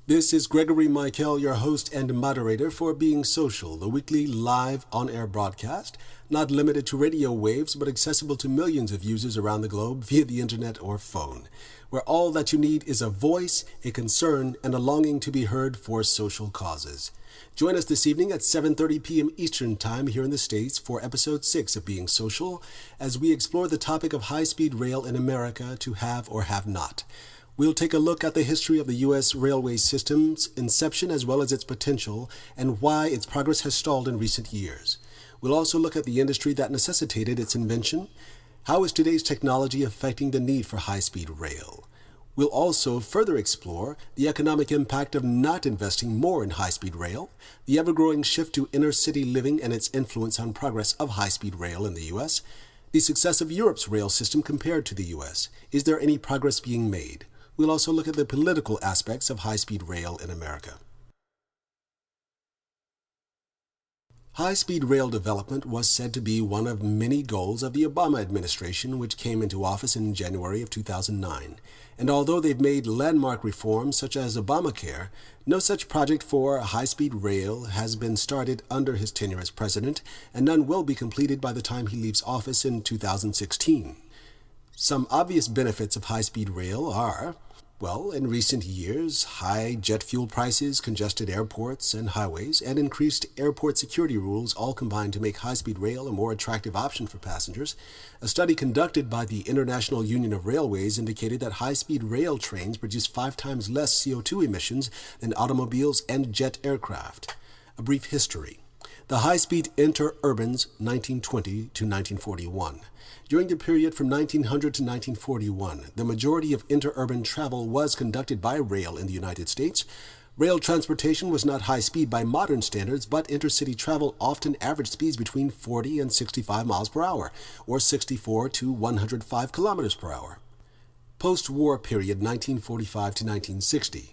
This is Gregory Mikell, your host and moderator for Being Social, the weekly live on-air broadcast, not limited to radio waves, but accessible to millions of users around the globe via the internet or phone, where all that you need is a voice, a concern, and a longing to be heard for social causes. Join us this evening at 7:30 p.m. Eastern Time here in the States for Episode 6 of Being Social, as we explore the topic of high-speed rail in America to have or have not. We'll take a look at the history of the U.S. railway system's inception as well as its potential and why its progress has stalled in recent years. We'll also look at the industry that necessitated its invention. How is today's technology affecting the need for high-speed rail? We'll also further explore the economic impact of not investing more in high-speed rail, the ever-growing shift to inner-city living and its influence on progress of high-speed rail in the U.S., the success of Europe's rail system compared to the U.S. Is there any progress being made? We'll also look at the political aspects of high-speed rail in America. High-speed rail development was said to be one of many goals of the Obama administration, which came into office in January of 2009. And although they've made landmark reforms such as Obamacare, no such project for high-speed rail has been started under his tenure as president, and none will be completed by the time he leaves office in 2016. Some obvious benefits of high-speed rail are, well, in recent years, high jet fuel prices, congested airports and highways, and increased airport security rules all combine to make high-speed rail a more attractive option for passengers. A study conducted by the International Union of Railways indicated that high-speed rail trains produce 5 times less CO2 emissions than automobiles and jet aircraft. A brief history. The high-speed interurbans 1920 to 1941. During the period from 1900 to 1941, the majority of interurban travel was conducted by rail in the United States. Rail transportation was not high speed by modern standards, but intercity travel often averaged speeds between 40 and 65 miles per hour, or 64 to 105 kilometers per hour. Post-war period 1945 to 1960.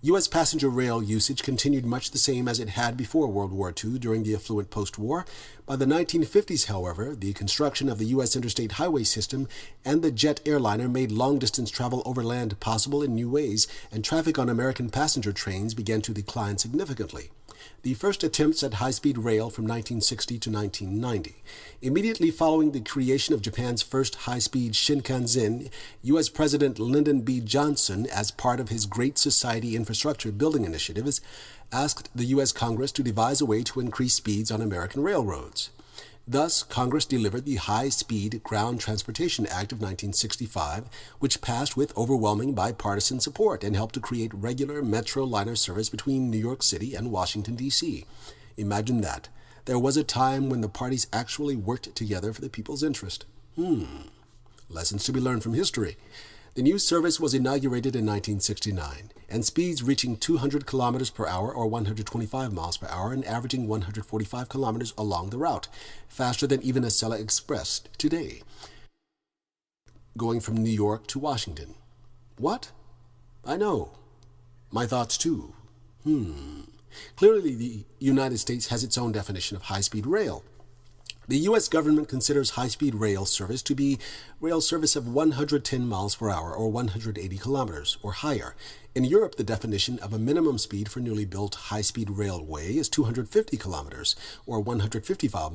U.S. passenger rail usage continued much the same as it had before World War II during the affluent post-war. By the 1950s, however, the construction of the U.S. interstate highway system and the jet airliner made long-distance travel over land possible in new ways, and traffic on American passenger trains began to decline significantly. The first attempts at high-speed rail from 1960 to 1990. Immediately following the creation of Japan's first high-speed Shinkansen, U.S. President Lyndon B. Johnson, as part of his Great Society Infrastructure Building Initiatives, asked the U.S. Congress to devise a way to increase speeds on American railroads. Thus, Congress delivered the High-Speed Ground Transportation Act of 1965, which passed with overwhelming bipartisan support and helped to create regular metro liner service between New York City and Washington, D.C. Imagine that. There was a time when the parties actually worked together for the people's interest. Lessons to be learned from history. The new service was inaugurated in 1969, and speeds reaching 200 kilometers per hour or 125 miles per hour and averaging 145 kilometers along the route, faster than even Acela Express today, going from New York to Washington. What? I know. My thoughts too. Clearly, the United States has its own definition of high-speed rail. The U.S. government considers high-speed rail service to be rail service of 110 miles per hour or 180 kilometers or higher. In Europe, the definition of a minimum speed for newly built high-speed railway is 250 kilometers or 155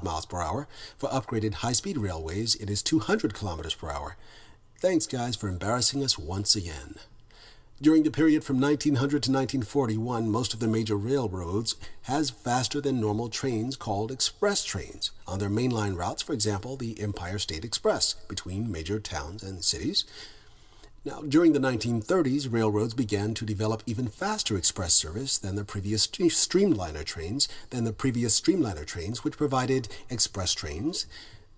miles per hour. For upgraded high-speed railways, it is 200 kilometers per hour. Thanks, guys, for embarrassing us once again. During the period from 1900 to 1941, most of the major railroads has faster than normal trains called express trains on their mainline routes, for example, the Empire State Express between major towns and cities. Now, during the 1930s, railroads began to develop even faster express service than the previous streamliner trains, which provided express trains.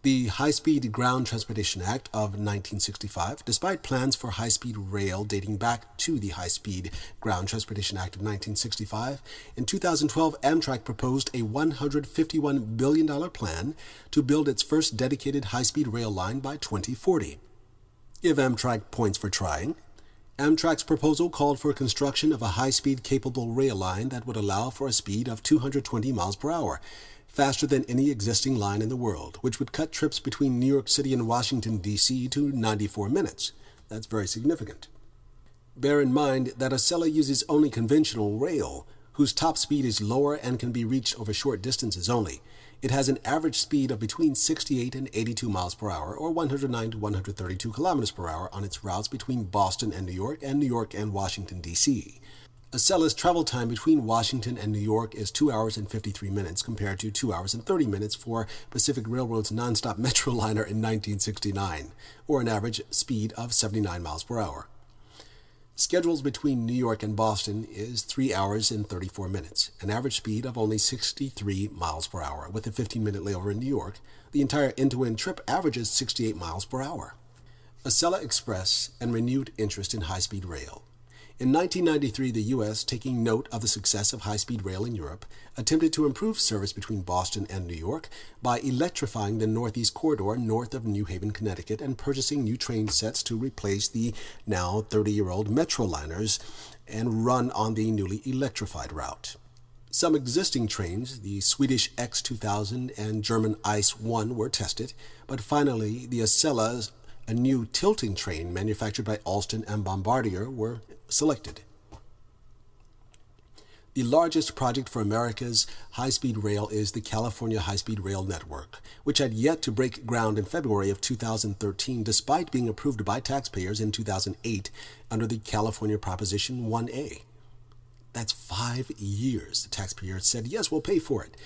The High-Speed Ground Transportation Act of 1965, despite plans for high-speed rail dating back to the High-Speed Ground Transportation Act of 1965, in 2012 Amtrak proposed a $151 billion plan to build its first dedicated high-speed rail line by 2040. Give Amtrak points for trying. Amtrak's proposal called for construction of a high-speed capable rail line that would allow for a speed of 220 miles per hour, faster than any existing line in the world, which would cut trips between New York City and Washington, D.C. to 94 minutes. That's very significant. Bear in mind that Acela uses only conventional rail, whose top speed is lower and can be reached over short distances only. It has an average speed of between 68 and 82 miles per hour, or 109 to 132 kilometers per hour on its routes between Boston and New York and Washington, D.C. Acela's travel time between Washington and New York is 2 hours and 53 minutes compared to 2 hours and 30 minutes for Pacific Railroad's nonstop Metroliner in 1969, or an average speed of 79 miles per hour. Schedules between New York and Boston is 3 hours and 34 minutes, an average speed of only 63 miles per hour, with a 15-minute layover in New York. The entire end-to-end trip averages 68 miles per hour. Acela expressed and renewed interest in high-speed rail. In 1993, the U.S., taking note of the success of high-speed rail in Europe, attempted to improve service between Boston and New York by electrifying the Northeast Corridor north of New Haven, Connecticut, and purchasing new train sets to replace the now 30-year-old Metroliners and run on the newly electrified route. Some existing trains, the Swedish X2000 and German ICE-1, were tested, but finally the Acela, a new tilting train manufactured by Alstom and Bombardier, were selected. The largest project for America's high-speed rail is the California High-Speed Rail Network, which had yet to break ground in February of 2013 despite being approved by taxpayers in 2008 under the California Proposition 1A. That's 5 years. The taxpayers said, yes, we'll pay for it.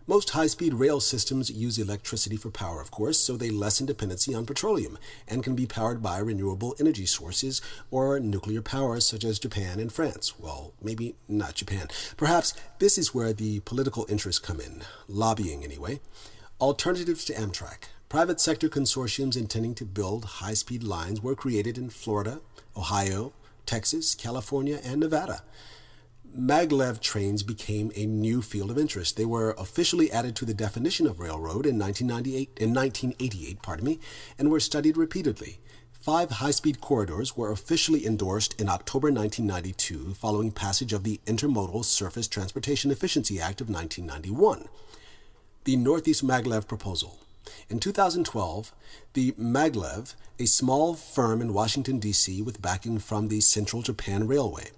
Most high-speed rail systems use electricity for power, of course, so they lessen dependency on petroleum and can be powered by renewable energy sources or nuclear power such as Japan and France. Well, maybe not Japan. Perhaps this is where the political interests come in, lobbying anyway. Alternatives to Amtrak. Private sector consortiums intending to build high-speed lines were created in Florida, Ohio, Texas, California, and Nevada. Maglev trains became a new field of interest. They were officially added to the definition of railroad in 1988, and were studied repeatedly. 5 high-speed corridors were officially endorsed in October 1992 following passage of the Intermodal Surface Transportation Efficiency Act of 1991. The Northeast Maglev Proposal. In 2012, the Maglev, a small firm in Washington, D.C. with backing from the Central Japan Railway.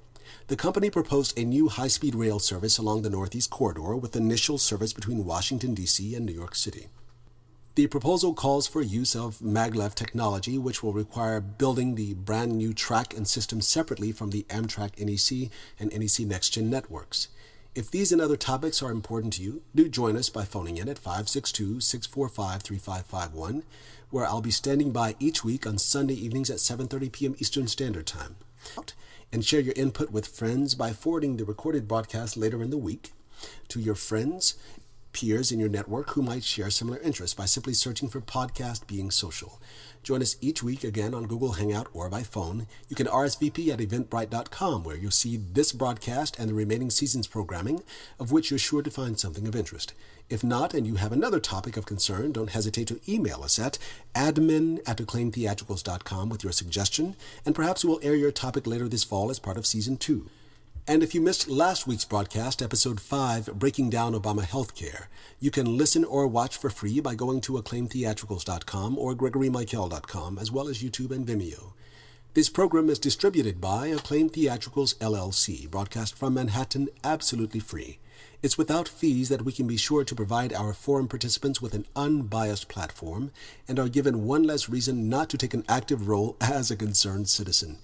The company proposed a new high-speed rail service along the Northeast Corridor with initial service between Washington, D.C. and New York City. The proposal calls for use of maglev technology, which will require building the brand new track and system separately from the Amtrak NEC and NEC NextGen networks. If these and other topics are important to you, do join us by phoning in at 562-645-3551, where I'll be standing by each week on Sunday evenings at 7:30 p.m. Eastern Standard Time. And share your input with friends by forwarding the recorded broadcast later in the week to your friends, peers in your network who might share similar interests by simply searching for Podcast Being Social. Join us each week again on Google Hangout or by phone. You can RSVP at eventbrite.com, where you'll see this broadcast and the remaining season's programming, of which you're sure to find something of interest. If not, and you have another topic of concern, don't hesitate to email us at admin@acclaimedtheatricals.com with your suggestion, and perhaps we'll air your topic later this fall as part of Season 2. And if you missed last week's broadcast, Episode 5, Breaking Down Obama Healthcare, you can listen or watch for free by going to acclaimedtheatricals.com or gregorymikell.com, as well as YouTube and Vimeo. This program is distributed by Acclaimed Theatricals, LLC, broadcast from Manhattan absolutely free. It's without fees that we can be sure to provide our forum participants with an unbiased platform and are given one less reason not to take an active role as a concerned citizen.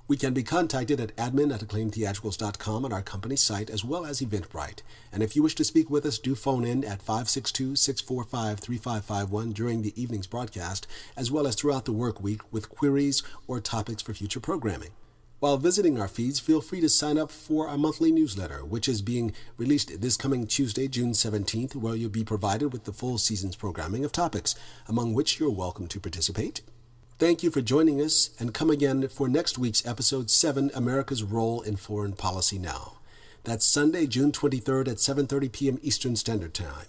We can be contacted at admin@acclaimedtheatricals.com on our company site as well as Eventbrite. And if you wish to speak with us, do phone in at 562-645-3551 during the evening's broadcast, as well as throughout the work week with queries or topics for future programming. While visiting our feeds, feel free to sign up for our monthly newsletter, which is being released this coming Tuesday, June 17th, where you'll be provided with the full season's programming of topics, among which you're welcome to participate. Thank you for joining us, and come again for next week's Episode 7, America's Role in Foreign Policy Now. That's Sunday, June 23rd at 7:30 p.m. Eastern Standard Time.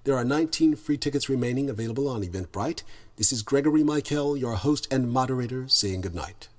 There are 19 free tickets remaining available on Eventbrite. This is Gregory Mikell, your host and moderator, saying goodnight.